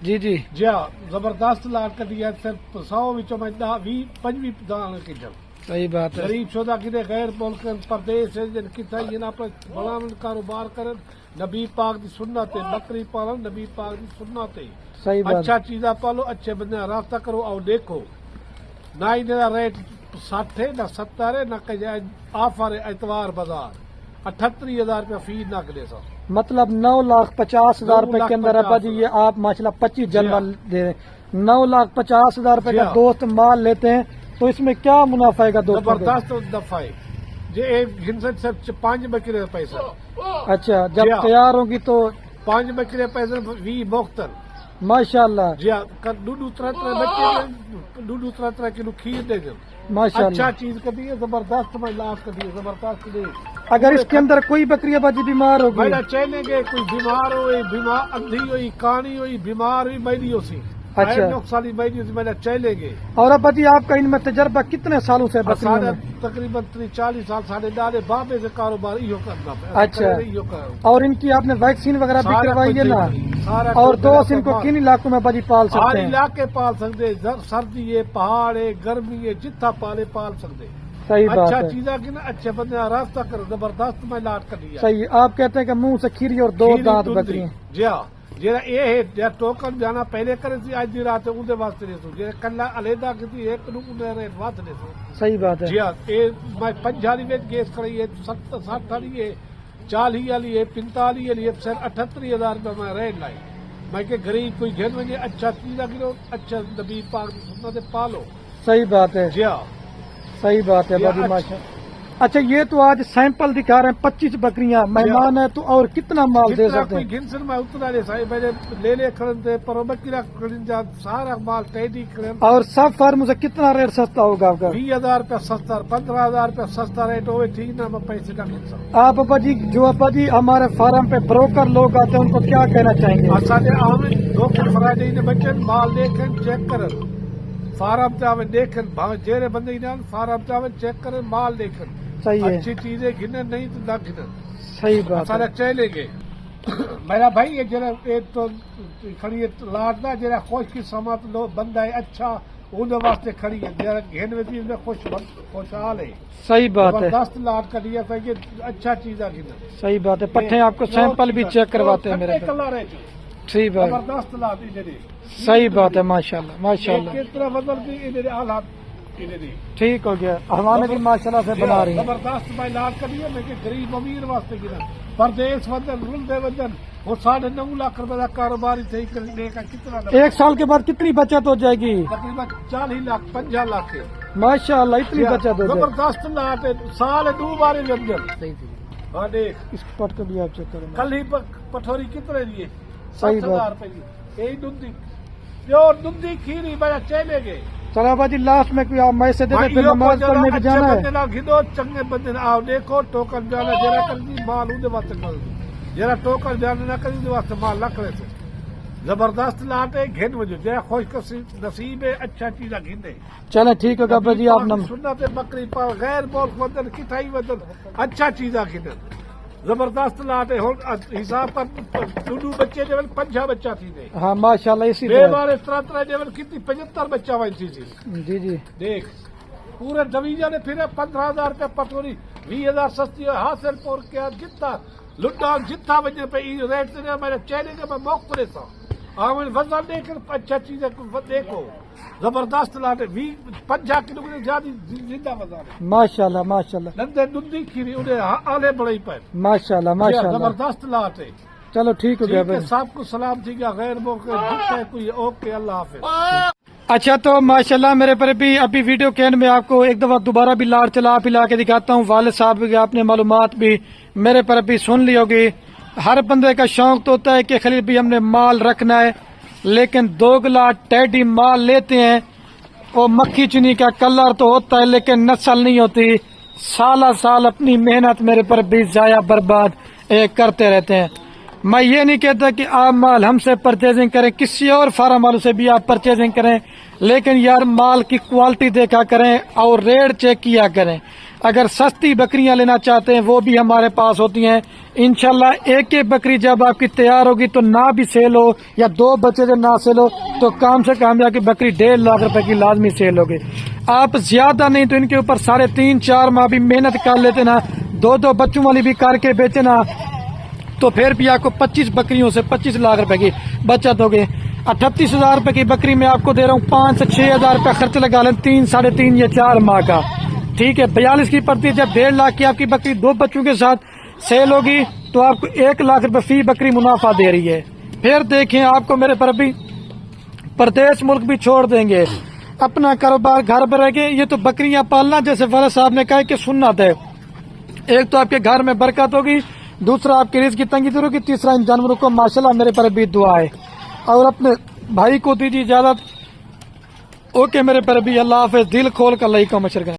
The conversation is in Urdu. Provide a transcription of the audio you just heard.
جی جی جی ہاں زبردست لاٹ کٹی ہے صرف 100 وچوں میں 20-25 دان کھجن صحیح بات ہے غریب شدہ کدے غیر ملک پردیس جن کتھا یہ اپنا بڑا کاروبار کرن نبی پاک دی سنت ہے بکری پالن نبی پاک دی سنت ہے صحیح بات اچھا چیزاں پالو اچھے بندے رابطہ کرو اور دیکھو نہ انہیں ریٹ 60 ہے نہ 70 ہے نہ کہ آفر ہے اتوار بازار 38,000 روپیہ فی نہ دے سو مطلب 9,50,000 روپے کے اندر ابا جی یہ آپ ماشاءاللہ 25 جنرل دے رہے ہیں 9,50,000 روپے کا دوست مال لیتے ہیں تو اس میں کیا منافع ہے گا دوستوں کو؟ زبردست دفعہ ہے جی ایک گھنسن صرف 5 بکرے پیسہ اچھا جب تیار ہوگی تو 5 بکرے پیسے 20 موختر ماشاءاللہ جی ہاں دو طرح بچے دو طرح کلو کھیر دے دیں ماشاءاللہ اچھا چیز کبھی ہے زبردست میں لاس کبھی ہے زبردست کبھی اگر اس کے اندر کوئی بکری ابا جی بیمار ہوگی میرا چلیں گے کوئی بیمار ہوئی بیمار اندھی ہوئی کانی ہوئی بیمار ہوئی میری اسی اچھا نقصانی میری اسی میرا چلیں گے اور ابا جی آپ کا ان میں تجربہ کتنے سالوں سے بکریوں سارا میں تقریباً 40 سال سارے دارے بابے سے کاروبار یہ کرنا اچھا اور ان کی آپ نے ویکسین وغیرہ بھی کروائی ہے نا اور دوست ان کو کن علاقوں میں ابا جی پال ہر سکتے ہیں علاقے پال سکتے سردی ہے پہاڑ ہے گرمی ہے جتھا پالے پال سکتے صحیح بات اچھا ہے چیزاں کی نا اچھے بندے رابطہ کر زبردست میں لاٹ کر دیا صحیح آپ کہتے ہیں کہ منہ سے کھیری اور دو دانت بکری ہیں جی ہاں جہاں یہ ہے جہاں ٹوکن جانا پہلے کرے سی اج دی رات اندر واسطے لے سو جہاں کلا علیحدہ کسی ایک نو نے ریٹ واسطے لے سو صحیح بات ہے جی ہاں یہ میں 50 وچ گیس کرائی ہے 60 والی ہے 40 والی ہے 45 والی ہے صرف 38,000 روپے میں ریٹ لائی میں کہ غریب کوئی گھر میں اچھا چیزاں گرو اچھا نبی پاک کی سنت پالو صحیح بات ہے جی ہاں صحیح بات ہے ابا جی ماشاء اچھا یہ تو آج سیمپل دکھا رہے ہیں 25 بکریاں مہمان ہیں تو اور کتنا مال دے سکتے ہیں گھنسن میں اتنا لے سائے میں نے لے کھڑن دے پر بکرا کھڑن جا سارا مال ٹیڈی کھڑن اور سب فرم سے کتنا ریٹ سستا ہوگا آپ کا 20,000 روپیہ سستا 15,000 روپیہ سستا ریٹ ہوئے ٹھیک نہ میں پیسے کا گھنسا آپ ابا جی جو ابا جی ہمارے فارم پہ بروکر لوگ آتے ہیں ان کو کیا کہنا چاہیں گے اسانے آمن دو فرائیڈے نے بچن مال دیکھن چیک کرن فارم تے آویں دیکھن بھاوے جیرے بندے نہ فارم تے آویں چیک کرن مال دیکھن صحیح ہے اچھی چیزیں گھنن نہیں تو نہ گھنن صحیح بات ہے سارا چلے گے میرا بھائی یہ جرا ایک تو کھڑی ہے لاٹ دا جرا خوش کی سماعت لو بندہ ہے اچھا ان واسطے کھڑی ہے جرا گھن میں خوشحال ہے صحیح بات ہے زبردست لاٹ کا دیا تھا کہ اچھا چیز ہے گھنن صحیح بات ہے پٹھے آپ کو سیمپل بھی چیک کرواتے ہیں میرے پہ کلر ہے صحیح بات زبردست لاٹ ادھر صحیح بات ہے ماشاءاللہ ماشاءاللہ کس طرح بدل دی ادھر حالات ادھر ٹھیک ہو گیا ہمارے بھی ماشاءاللہ سے بنا رہی ہیں زبردست میں لاٹ کر دیا میں کہ غریب امیر واسطے گرا پردیس ودن رلدے ودن وہ 9.5 لاکھ روپے کا کاروبار تھے کرنے کا کتنا ایک سال کے بعد کتنی بچت ہو جائے گی تقریباً 40 لاکھ 50 لاکھ ہے ماشاءاللہ اتنی بچت ہو جائے زبردست لاٹ ہے سال 2 بار ودن ہاں دیکھ اس پٹ کو بھی آپ چیک کریں کل ہی پٹھوری کتنے دیے صحیح 7,000 روپے کی یہی دندی پیور دندی کھیری میرا چلے گئے چلو ابا جی لاسٹ میں کوئی آپ میسج دے دیں پھر نماز پڑھنے بھی جانا ہے گھدو چنگے بندے آؤ دیکھو ٹوکن جانا جرا کر دی مال اندر واسطے کر دی جرا ٹوکن جانا نہ کری دے واسطے مال رکھ رہے تھے زبردست لاٹ ہے گھن وجہ جرا خوش نصیب ہے اچھا چیزاں گھندے چلیں ٹھیک ہوگا ابا جی آپ سنت بکری پال غیر ملک ودن کٹائی ودن اچھا چیزاں گھندن زبردست لاٹ ہے حساب پر دو بچے جو 50 بچہ تھی دے ہاں ماشاءاللہ اسی بے طرح بار اس طرح جو کتنی 75 بچہ وائی تھی جی جی دیکھ پورے ڈویژن نے پھر 15,000 روپے پٹوری 20,000 سستی ہے حاصل پور کیا جتنا لٹان جتنا وجہ پہ ریٹ سے میرے چہرے کے میں موقع پڑے تھا آمن وزن دیکھ اچھا چیزیں دیکھو زبردست لاٹ 50 کلو کے زیادہ زندہ وزن ہے ماشاءاللہ ماشاءاللہ نندے دندی کھیری انہیں آلے بڑے پر ماشاءاللہ ماشاءاللہ زبردست لاٹ ہے چلو ٹھیک ہو گیا ٹھیک ہے سب کو سلام ٹھیک ہے غیر موقع جتنا کوئی اوکے اللہ حافظ اچھا تو ماشاءاللہ میرے پر بھی ابھی ویڈیو کے اینڈ میں آپ کو ایک دفعہ دوبارہ بھی لاٹ چلا پلا کے دکھاتا ہوں والد صاحب کی آپ نے معلومات بھی میرے پر بھی سن لی ہوگی ہر بندے کا شوق تو ہوتا ہے کہ خلیل بھی ہم نے مال رکھنا ہے لیکن دوگلا ٹیڈی مال لیتے ہیں وہ مکھی چنی کا کلر تو ہوتا ہے لیکن نسل نہیں ہوتی سالہ سال اپنی محنت میرے پر بھی ضائع برباد کرتے رہتے ہیں میں یہ نہیں کہتا کہ آپ مال ہم سے پرچیزنگ کریں کسی اور فارم والوں سے بھی آپ پرچیزنگ کریں لیکن یار مال کی کوالٹی دیکھا کریں اور ریٹ چیک کیا کریں اگر سستی بکریاں لینا چاہتے ہیں وہ بھی ہمارے پاس ہوتی ہیں انشاءاللہ. ایک ایک بکری جب آپ کی تیار ہوگی تو نہ بھی سیل ہو یا 2 بچے جو نہ سیل ہو تو کام سے کام کی بکری 1.5 لاکھ روپے کی لازمی سیل ہوگی. آپ زیادہ نہیں تو ان کے اوپر 3.5-4 ماہ بھی محنت کر لیتے نا, 2 بچوں والی بھی کر کے بیچے نا, تو پھر بھی آپ کو 25 بکریوں سے 25 لاکھ روپے کی بچت ہوگی. 38,000 روپے کی بکری میں آپ کو دے رہا ہوں 5 سے 6 ہزار روپے خرچ لگا لیں 3-3.5 یا 4 ماہ کا. ٹھیک ہے, 42 کی پڑتی ہے. جب 1.5 لاکھ کی آپ کی بکری 2 بچوں کے ساتھ سیل ہوگی تو آپ کو 1 لاکھ روپے فی بکری منافع دے رہی ہے. پھر دیکھیں آپ کو میرے پر بھی پردیش ملک بھی چھوڑ دیں گے, اپنا کاروبار گھر پر رہ گے. یہ تو بکریاں پالنا جیسے والد صاحب نے کہا کہ سنت ہے. ایک تو آپ کے گھر میں برکت ہوگی, دوسرا آپ کی رزق کی تنگی دور ہوگی, تیسرا ان جانوروں کو ماشاءاللہ میرے پر بھی دعا ہے. اور اپنے بھائی کو دیجیے اجازت. اوکے میرے پر بھی, اللہ حافظ. دل کھول کر اللہ کا مشر کریں.